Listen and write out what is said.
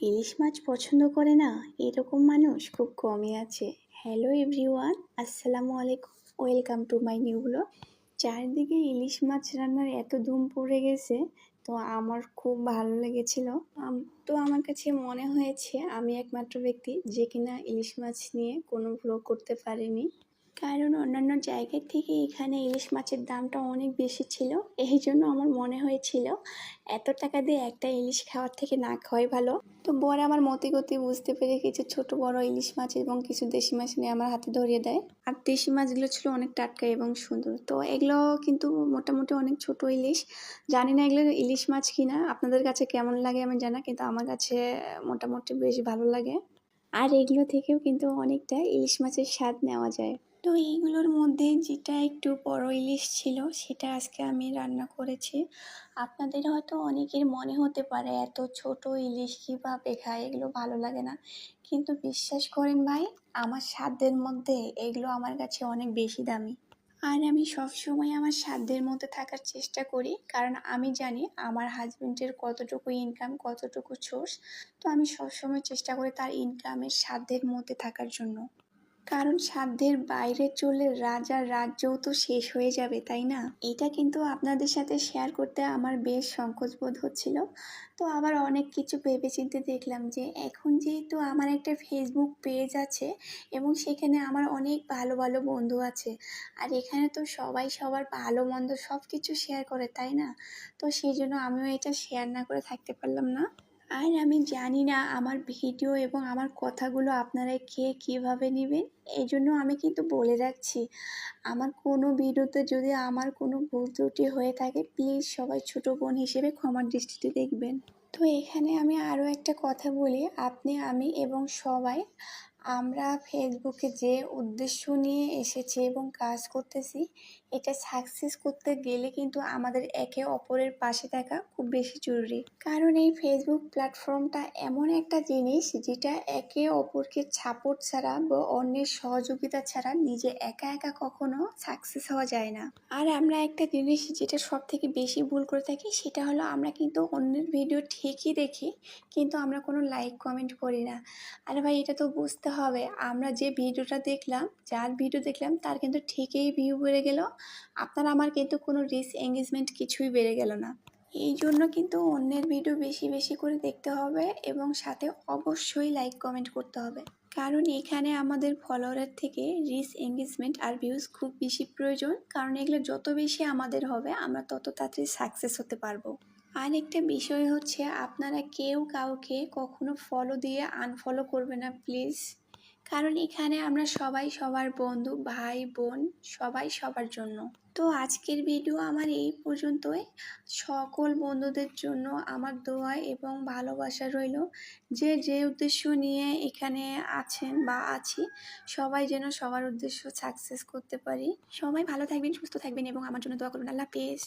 ইলিশ মাছ পছন্দ করে না এরকম মানুষ খুব কমই আছে। হ্যালো এভরিওয়ান, আসসালামু আলাইকুম, welcome to my new blog. চারিদিকে ইলিশ মাছ রান্নার এত ধুম পড়ে গেছে, তো আমার খুব ভালো লেগেছিল। তো আমার কাছে মনে হয়েছে আমি একমাত্র ব্যক্তি যে কিনা ইলিশ মাছ নিয়ে কোনো ব্লগ করতে পারিনি, কারণ অন্যান্য জায়গার থেকে এখানে ইলিশ মাছের দামটা অনেক বেশি ছিল। এই জন্য আমার মনে হয়েছিল এত টাকা দিয়ে একটা ইলিশ খাওয়ার থেকে না খাওয়াই ভালো। তো বর আমার মতি গতি বুঝতে পেরে কিছু ছোট বড় ইলিশ মাছ এবং কিছু দেশি মাছ নিয়ে আমার হাতে ধরিয়ে দেয়। আর দেশি মাছগুলো ছিল অনেক টাটকা এবং সুন্দর। তো এগুলো কিন্তু মোটামুটি অনেক ছোট ইলিশ। জানি না এগুলো ইলিশ মাছ কিনা, আপনাদের কাছে কেমন লাগে আমি জানা, কিন্তু আমার কাছে মোটামুটি বেশ ভালো লাগে। আর এগুলো থেকেও কিন্তু অনেকটা ইলিশ মাছের স্বাদ নেওয়া যায়। তো এইগুলোর মধ্যে যেটা একটু বড় ইলিশ ছিল সেটা আজকে আমি রান্না করেছি। আপনাদের হয়তো অনেকের মনে হতে পারে এত ছোট ইলিশ কীভাবে খায়, এগুলো ভালো লাগে না, কিন্তু বিশ্বাস করেন ভাই, আমার সাধ্যের মধ্যে এগুলো আমার কাছে অনেক বেশি দামি। আর আমি সবসময় আমার সাধ্যের মধ্যে থাকার চেষ্টা করি, কারণ আমি জানি আমার হাজবেন্ডের কতটুকু ইনকাম, কতটুকু সোর্স। তো আমি সবসময় চেষ্টা করি তার ইনকামের সাধ্যের মধ্যে থাকার জন্য, কারণ সাধ্যের বাইরে চলে রাজার রাজ্যও তো শেষ হয়ে যাবে, তাই না? এটা কিন্তু আপনাদের সাথে শেয়ার করতে আমার বেশ সংকোচ বোধ হচ্ছিল। তো আবার অনেক কিছু ভেবেচিন্তে দেখলাম যে এখন যেহেতু আমার একটা ফেসবুক পেজ আছে এবং সেখানে আমার অনেক ভালো ভালো বন্ধু আছে, আর এখানে তো সবাই সবার ভালো মন্দ সব কিছু শেয়ার করে, তাই না? তো সেই জন্য আমিও এটা শেয়ার না করে থাকতে পারলাম না। আর আমি জানি না আমার ভিডিও এবং আমার কথাগুলো আপনারা কে কীভাবে নেবেন, এই জন্য আমি কিন্তু বলে রাখছি, আমার কোনো ভিডিওতে যদি আমার কোনো ভুল ত্রুটি হয়ে থাকে প্লিজ সবাই ছোট বোন হিসেবে ক্ষমার দৃষ্টিতে দেখবেন। তো এখানে আমি আরও একটা কথা বলি, আপনি আমি এবং সবাই আমরা ফেসবুকে যে উদ্দেশ্য নিয়ে এসেছি এবং কাজ করতেছি, এটা সাকসেস করতে গেলে কিন্তু আমাদের একে অপরের পাশে থাকা খুব বেশি জরুরি। কারণ এই ফেসবুক প্ল্যাটফর্মটা এমন একটা জিনিস যেটা একে অপরকে সাপোর্ট ছাড়া বা অন্যের সহযোগিতা ছাড়া নিজে একা একা কখনো সাকসেস হওয়া যায় না। আর আমরা একটা জিনিস যেটা সব থেকে বেশি ভুল করে থাকি সেটা হলো আমরা কিন্তু অন্যের ভিডিও ঠিকই দেখি, কিন্তু আমরা কোনো লাইক কমেন্ট করি না। আরে ভাই, এটা তো বুঝতে হবে, আমরা যে ভিডিওটা দেখলাম, যার ভিডিও দেখলাম তার কিন্তু ঠিকই ভিউ বেড়ে গেল, আপনার আমার কিন্তু কোনো রিচ এঙ্গেজমেন্ট কিছুই বেড়ে গেল না। এই জন্য কিন্তু অন্যের ভিডিও বেশি বেশি করে দেখতে হবে এবং সাথে অবশ্যই লাইক কমেন্ট করতে হবে, কারণ এখানে আমাদের ফলোয়ারের থেকে রিচ এঙ্গেজমেন্ট আর ভিউজ খুব বেশি প্রয়োজন, কারণ এগুলো যত বেশি আমাদের হবে আমরা তত তাড়াতাড়ি সাকসেস হতে পারবো। আর একটা বিষয় হচ্ছে, আপনারা কেউ কাউকে কখনো ফলো দিয়ে আনফলো করবে না প্লিজ, কারণ এখানে আমরা সবাই সবার বন্ধু, ভাই বোন, সবাই সবার জন্য। তো আজকের ভিডিও আমার এই পর্যন্তই। সকল বন্ধুদের জন্য আমার দোয়া এবং ভালোবাসা রইল। যে যে উদ্দেশ্য নিয়ে এখানে আছেন বা আছি, সবাই যেন সবার উদ্দেশ্য সাকসেস করতে পারি। সবাই ভালো থাকবেন, সুস্থ থাকবেন এবং আমার জন্য দোয়া করবেন। আল্লাহ হাফেজ।